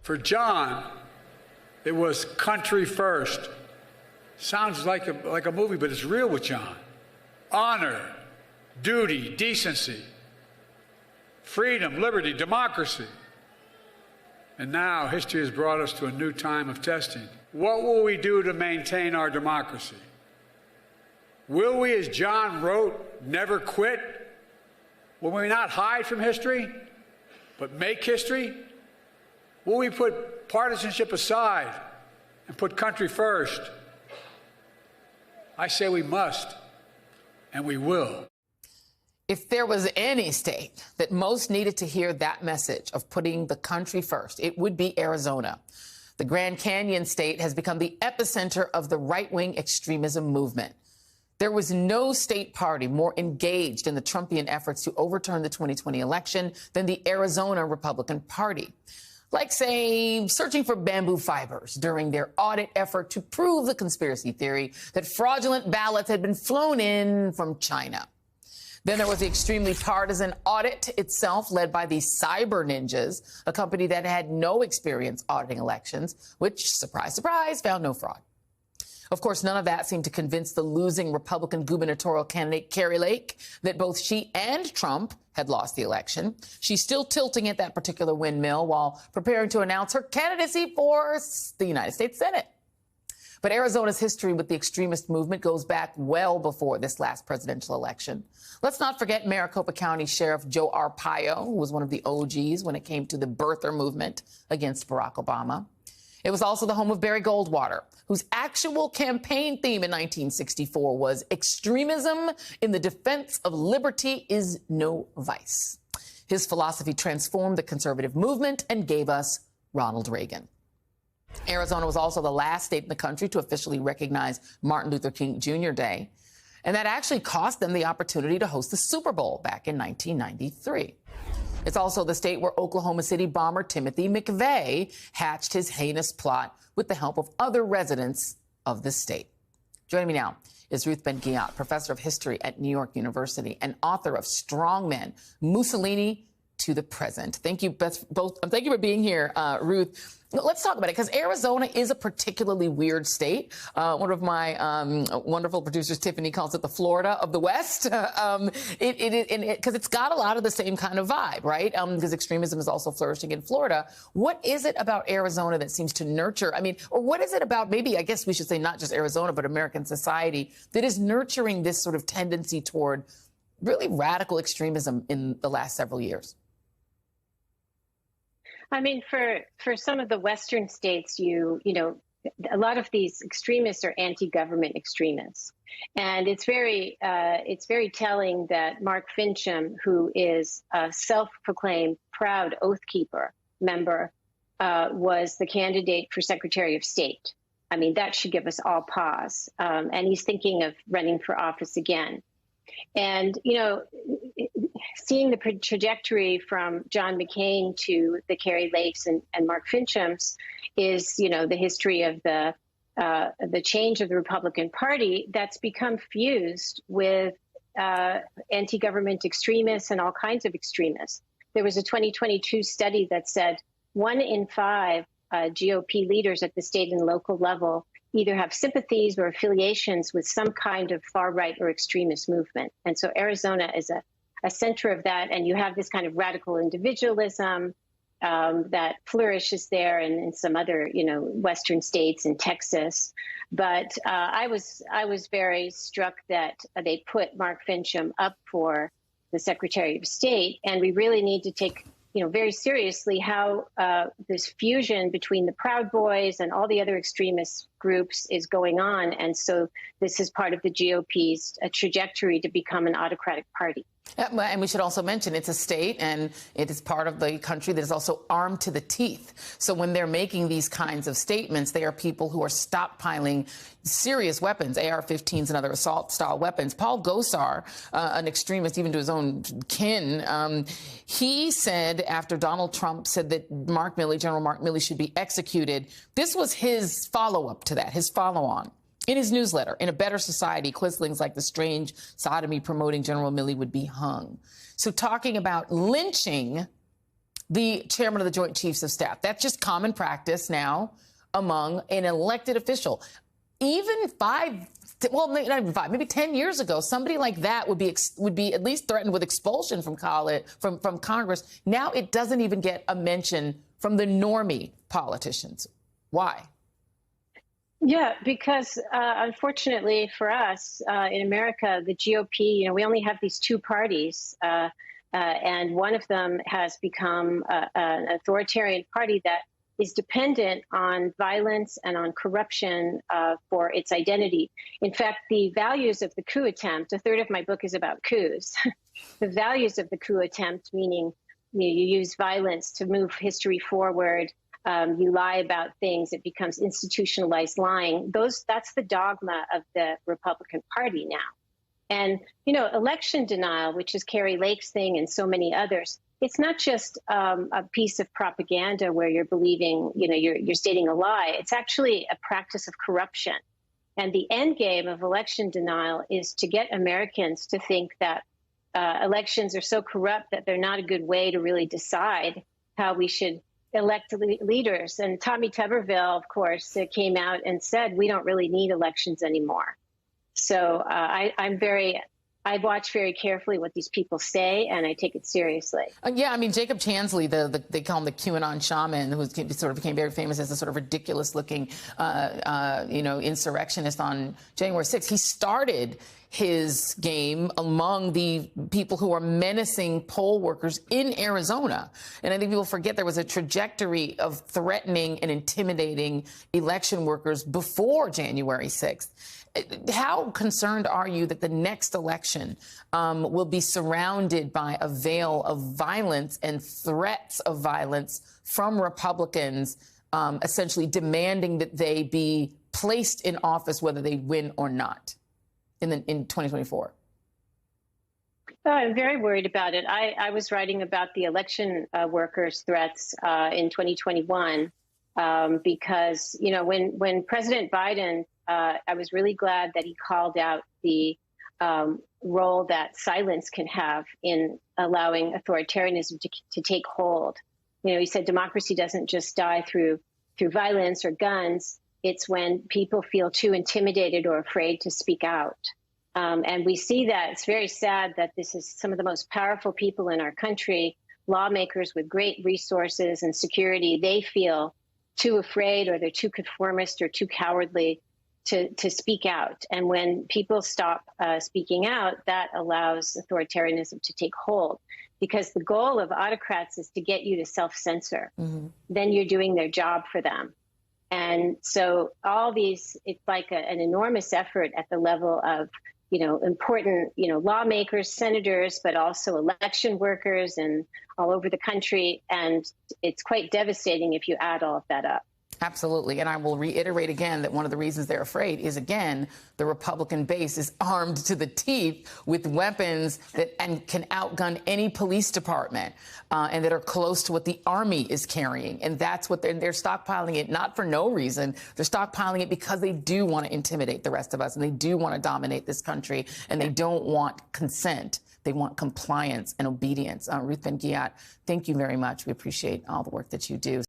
For John, it was country first. Sounds like a movie, but it's real with John. Honor, duty, decency, freedom, liberty, democracy. And now history has brought us to a new time of testing. What will we do to maintain our democracy? Will we, as John wrote, never quit? Will we not hide from history, but make history? Will we put partisanship aside and put country first? I say we must, and we will. If there was any state that most needed to hear that message of putting the country first, it would be Arizona. The Grand Canyon state has become the epicenter of the right-wing extremism movement. There was no state party more engaged in the Trumpian efforts to overturn the 2020 election than the Arizona Republican Party. Like, say, searching for bamboo fibers during their audit effort to prove the conspiracy theory that fraudulent ballots had been flown in from China. Then there was the extremely partisan audit itself, led by the Cyber Ninjas, a company that had no experience auditing elections, which, surprise, surprise, found no fraud. Of course, none of that seemed to convince the losing Republican gubernatorial candidate Kari Lake that both she and Trump had lost the election. She's still tilting at that particular windmill while preparing to announce her candidacy for the United States Senate. But Arizona's history with the extremist movement goes back well before this last presidential election. Let's not forget Maricopa County Sheriff Joe Arpaio, who was one of the OGs when it came to the birther movement against Barack Obama. It was also the home of Barry Goldwater, whose actual campaign theme in 1964 was extremism in the defense of liberty is no vice. His philosophy transformed the conservative movement and gave us Ronald Reagan. Arizona was also the last state in the country to officially recognize Martin Luther King Jr. Day, and that actually cost them the opportunity to host the Super Bowl back in 1993. It's also the state where Oklahoma City bomber Timothy McVeigh hatched his heinous plot with the help of other residents of the state. Joining me now is Ruth Ben-Ghiat, professor of history at New York University and author of Strong Men, Mussolini to the Present. Thank you both. Thank you for being here, Ruth. Let's talk about it, because Arizona is a particularly weird state. One of my wonderful producers, Tiffany, calls it the Florida of the West, because it's got a lot of the same kind of vibe, right? Because extremism is also flourishing in Florida. What is it about Arizona that seems to nurture, or what is it about, maybe, I guess we should say not just Arizona, but American society, that is nurturing this sort of tendency toward really radical extremism in the last several years? For some of the Western states, you know, a lot of these extremists are anti-government extremists, and it's very telling that Mark Finchem, who is a self-proclaimed proud Oath Keeper member, was the candidate for Secretary of State. That should give us all pause, and he's thinking of running for office again. And, you know, seeing the trajectory from John McCain to the Kari Lakes and Mark Finchems is, you know, the history of the change of the Republican Party that's become fused with anti-government extremists and all kinds of extremists. There was a 2022 study that said 1 in 5 GOP leaders at the state and local level either have sympathies or affiliations with some kind of far-right or extremist movement. And so Arizona is a center of that, and you have this kind of radical individualism that flourishes there and in some other, you know, Western states and Texas. But I was very struck that they put Mark Finchem up for the Secretary of State, and we really need to take, you know, very seriously how this fusion between the Proud Boys and all the other extremist groups is going on. And so this is part of the GOP's trajectory to become an autocratic party. And we should also mention it's a state and it is part of the country that is also armed to the teeth. So when they're making these kinds of statements, they are people who are stockpiling serious weapons, AR-15s and other assault-style weapons. Paul Gosar, an extremist even to his own kin, he said after Donald Trump said that General Mark Milley should be executed, this was his follow-up to that, his follow-on. In his newsletter, in a better society, quislings like the strange sodomy promoting General Milley would be hung. So talking about lynching the chairman of the Joint Chiefs of Staff. That's just common practice now among an elected official. Even not even 5, maybe 10 years ago, somebody like that would be at least threatened with expulsion from Congress. Now it doesn't even get a mention from the normie politicians. Why? Yeah, because unfortunately for us in America, the GOP, we only have these two parties, and one of them has become an authoritarian party that is dependent on violence and on corruption for its identity. In fact, the values of the coup attempt, a third of my book is about coups. The values of the coup attempt, meaning you use violence to move history forward, you lie about things, it becomes institutionalized lying. That's the dogma of the Republican Party now. And, election denial, which is Carrie Lake's thing and so many others, it's not just a piece of propaganda where you're believing, you're stating a lie. It's actually a practice of corruption. And the end game of election denial is to get Americans to think that elections are so corrupt that they're not a good way to really decide how we should elect leaders. And Tommy Tuberville, of course, came out and said, we don't really need elections anymore. So I watch very carefully what these people say, and I take it seriously. Jacob Chansley, they call him the QAnon shaman, who sort of became very famous as a sort of ridiculous-looking, insurrectionist on January 6th. He started his game among the people who are menacing poll workers in Arizona. And I think people forget there was a trajectory of threatening and intimidating election workers before January 6th. How concerned are you that the next election will be surrounded by a veil of violence and threats of violence from Republicans, essentially demanding that they be placed in office whether they win or not in 2024? I'm very worried about it. I was writing about the election workers' threats in 2021 because, when President Biden, I was really glad that he called out the role that silence can have in allowing authoritarianism to take hold. He said democracy doesn't just die through violence or guns. It's when people feel too intimidated or afraid to speak out. And we see that. It's very sad that this is some of the most powerful people in our country, lawmakers with great resources and security. They feel too afraid, or they're too conformist or too cowardly to speak out. And when people stop speaking out, that allows authoritarianism to take hold, because the goal of autocrats is to get you to self-censor. Mm-hmm. Then you're doing their job for them. And so all these, it's like an enormous effort at the level of, important, lawmakers, senators, but also election workers and all over the country. And it's quite devastating if you add all of that up. Absolutely. And I will reiterate again that one of the reasons they're afraid is, again, the Republican base is armed to the teeth with weapons that can outgun any police department and that are close to what the Army is carrying. And that's what they're stockpiling it, not for no reason. They're stockpiling it because they do want to intimidate the rest of us, and they do want to dominate this country, and they don't want consent. They want compliance and obedience. Ruth Ben-Ghiat, thank you very much. We appreciate all the work that you do.